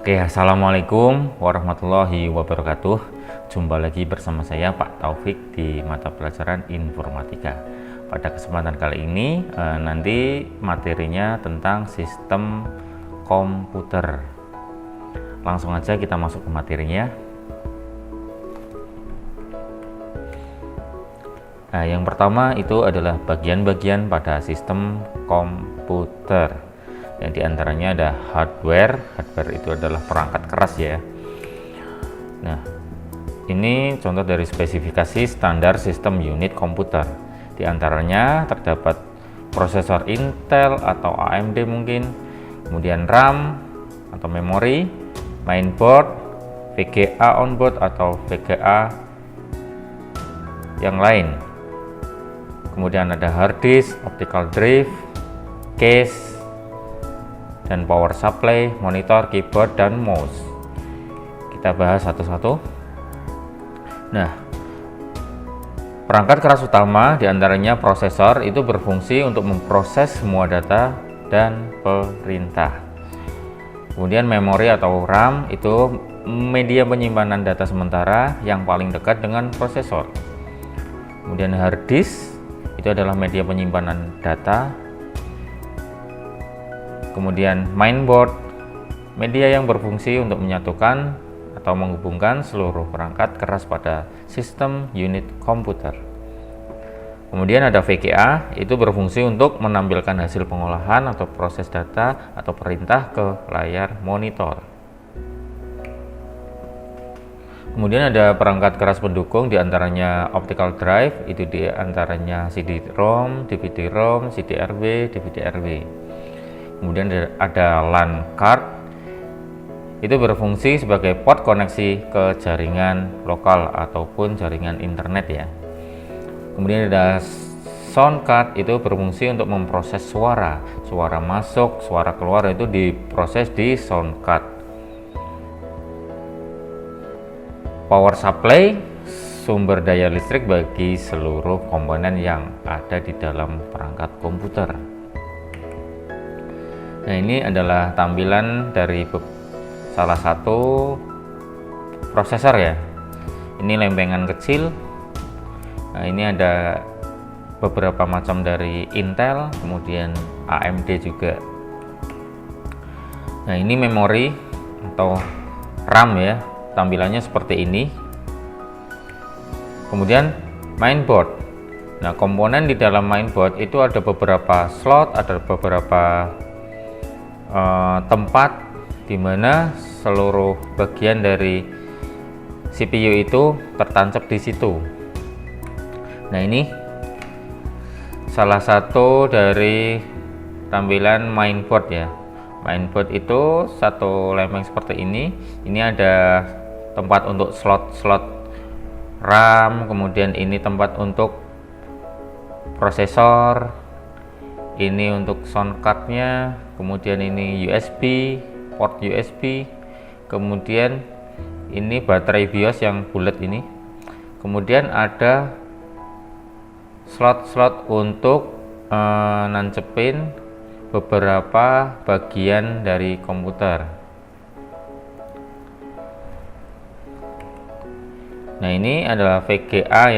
Oke, assalamualaikum warahmatullahi wabarakatuh. Jumpa lagi bersama saya Pak Taufik di mata pelajaran informatika. Pada kesempatan kali ini nanti materinya tentang sistem komputer. Langsung aja kita masuk ke materinya. Nah, yang pertama itu adalah bagian-bagian pada sistem komputer. Yang diantaranya ada hardware itu adalah perangkat keras ya. Nah, ini contoh dari spesifikasi standar sistem unit komputer. Di antaranya terdapat prosesor Intel atau AMD mungkin, kemudian RAM atau memori, mainboard, VGA onboard atau VGA yang lain. Kemudian ada hard disk, optical drive, case, dan power supply, monitor, keyboard, dan mouse. Kita bahas satu-satu. Nah, perangkat keras utama diantaranya prosesor itu berfungsi untuk memproses semua data dan perintah. Kemudian memori atau RAM itu media penyimpanan data sementara yang paling dekat dengan prosesor. Kemudian hard disk itu adalah media penyimpanan data. Kemudian mainboard, media yang berfungsi untuk menyatukan atau menghubungkan seluruh perangkat keras pada sistem unit komputer. Kemudian ada VGA, itu berfungsi untuk menampilkan hasil pengolahan atau proses data atau perintah ke layar monitor. Kemudian ada perangkat keras pendukung, diantaranya optical drive, itu diantaranya CD-ROM, DVD-ROM, CD-RW, DVD-RW. Kemudian ada LAN card, itu berfungsi sebagai port koneksi ke jaringan lokal ataupun jaringan internet ya. Kemudian ada sound card, itu berfungsi untuk memproses suara masuk, suara keluar itu diproses di sound card. Power supply, sumber daya listrik bagi seluruh komponen yang ada di dalam perangkat komputer. Nah, ini adalah tampilan dari salah satu prosesor ya. Ini lempengan kecil. Nah, ini ada beberapa macam dari Intel, kemudian AMD juga. Nah, ini memori atau RAM ya. Tampilannya seperti ini. Kemudian mainboard. Nah, komponen di dalam mainboard itu ada beberapa slot, ada beberapa tempat di mana seluruh bagian dari CPU itu tertancap di situ. Nah, ini salah satu dari tampilan mainboard ya. Mainboard itu satu lempeng seperti ini. Ini ada tempat untuk slot-slot RAM, kemudian ini tempat untuk prosesor, ini untuk sound cardnya, kemudian ini USB, port USB, kemudian ini baterai BIOS yang bulat ini, kemudian ada slot-slot untuk nancepin beberapa bagian dari komputer. Nah, ini adalah VGA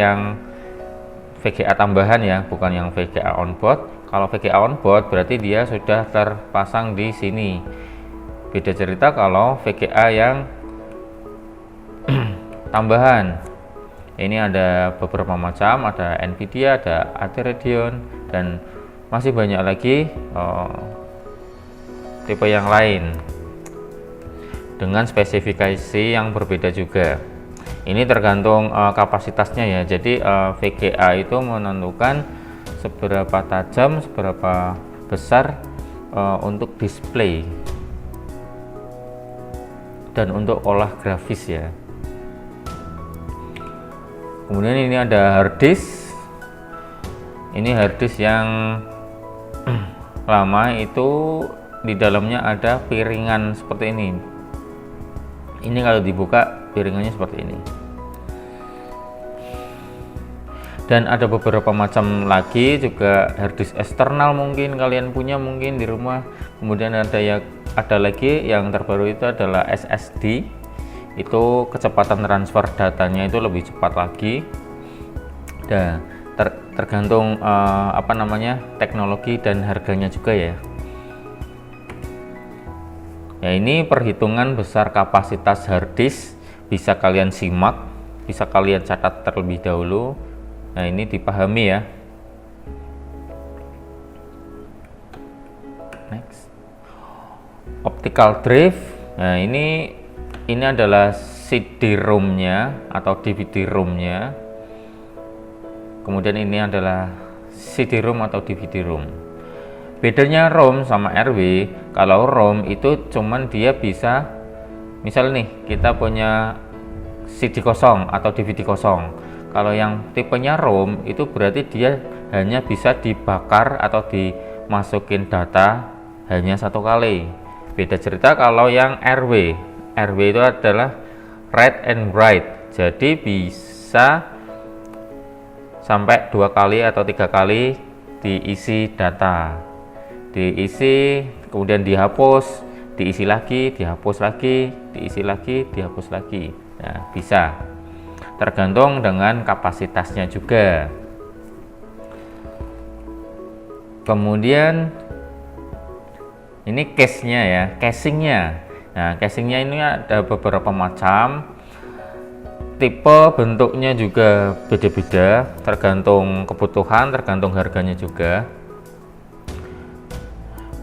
tambahan ya, bukan yang VGA onboard. Kalau VGA onboard berarti dia sudah terpasang di sini. Beda cerita kalau VGA yang tambahan. Ini ada beberapa macam, ada Nvidia, ada AT Radeon, dan masih banyak lagi tipe yang lain dengan spesifikasi yang berbeda juga. Ini tergantung kapasitasnya ya. Jadi VGA itu menentukan seberapa tajam, seberapa besar untuk display dan untuk olah grafis ya. Kemudian ini ada hard disk. Ini hard disk yang lama, itu di dalamnya ada piringan seperti ini. Ini kalau dibuka piringannya seperti ini. Dan ada beberapa macam lagi juga hard disk eksternal, mungkin kalian punya mungkin di rumah. Kemudian ada ada lagi yang terbaru itu adalah SSD. Itu kecepatan transfer datanya itu lebih cepat lagi. Dan tergantung teknologi dan harganya juga ya. Ya, ini perhitungan besar kapasitas hard disk, bisa kalian simak, bisa kalian catat terlebih dahulu. Nah, ini dipahami ya. Next. Optical drive. Nah, ini adalah CD-ROM-nya atau DVD-ROM-nya. Kemudian ini adalah CD-ROM atau DVD-ROM. Bedanya ROM sama RW, kalau ROM itu cuman dia bisa, misal nih kita punya CD kosong atau DVD kosong. Kalau yang tipenya ROM itu berarti dia hanya bisa dibakar atau dimasukin data hanya satu kali. Beda cerita kalau yang RW. RW itu adalah read and write, jadi bisa sampai 2 kali atau 3 kali diisi data. Diisi, kemudian dihapus, diisi lagi, dihapus lagi, diisi lagi, dihapus lagi. Nah, bisa. Tergantung dengan kapasitasnya juga. Kemudian ini case-nya ya, casingnya. Nah, casingnya ini ada beberapa macam. Tipe bentuknya juga beda-beda, tergantung kebutuhan, tergantung harganya juga.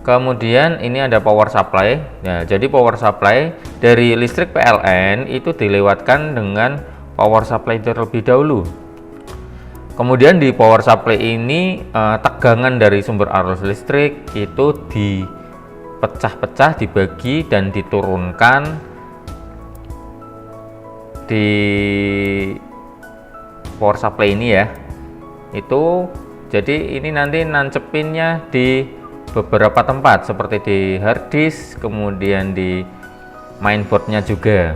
Kemudian ini ada power supply. Nah, jadi power supply dari listrik PLN itu dilewatkan dengan power supply terlebih dahulu. Kemudian di power supply ini tegangan dari sumber arus listrik itu dipecah-pecah, dibagi dan diturunkan di power supply ini ya. Itu jadi ini nanti nancepinnya di beberapa tempat seperti di hard disk, kemudian di mainboardnya juga.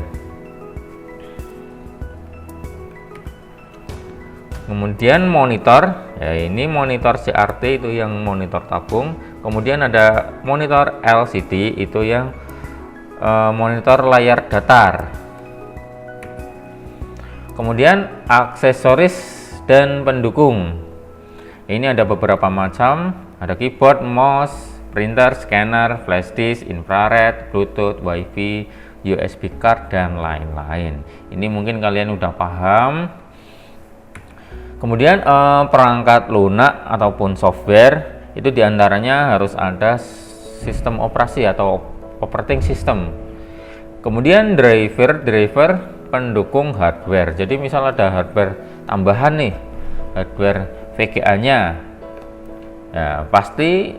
Kemudian monitor, ya ini monitor CRT itu yang monitor tabung. Kemudian ada monitor LCD itu yang monitor layar datar. Kemudian aksesoris dan pendukung. Ini ada beberapa macam, ada keyboard, mouse, printer, scanner, flash disk, infrared, bluetooth, wifi, USB card, dan lain-lain. Ini mungkin kalian udah paham. Kemudian perangkat lunak ataupun software itu diantaranya harus ada sistem operasi atau operating system. Kemudian driver pendukung hardware. Jadi misal ada hardware tambahan nih, hardware VGA-nya, ya pasti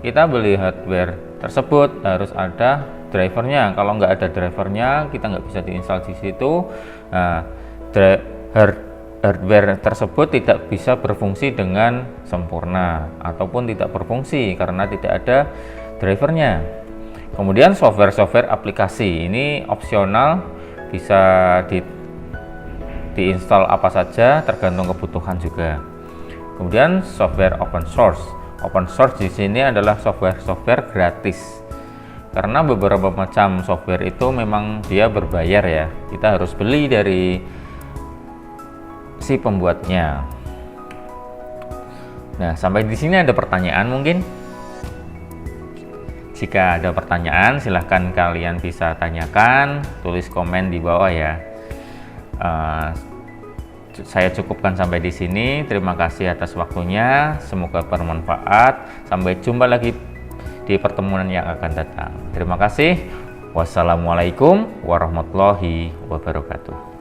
kita beli hardware tersebut harus ada drivernya. Kalau nggak ada drivernya, kita nggak bisa diinstal di situ. Nah, hardware tersebut tidak bisa berfungsi dengan sempurna ataupun tidak berfungsi karena tidak ada drivernya. Kemudian software aplikasi ini opsional, bisa diinstal apa saja tergantung kebutuhan juga. Kemudian software open source. Open source di sini adalah software gratis. Karena beberapa macam software itu memang dia berbayar ya. Kita harus beli dari si pembuatnya. Nah, sampai di sini ada pertanyaan mungkin? Jika ada pertanyaan, silahkan kalian bisa tanyakan, tulis komen di bawah ya. Saya cukupkan sampai di sini. Terima kasih atas waktunya. Semoga bermanfaat. Sampai jumpa lagi di pertemuan yang akan datang. Terima kasih. Wassalamualaikum warahmatullahi wabarakatuh.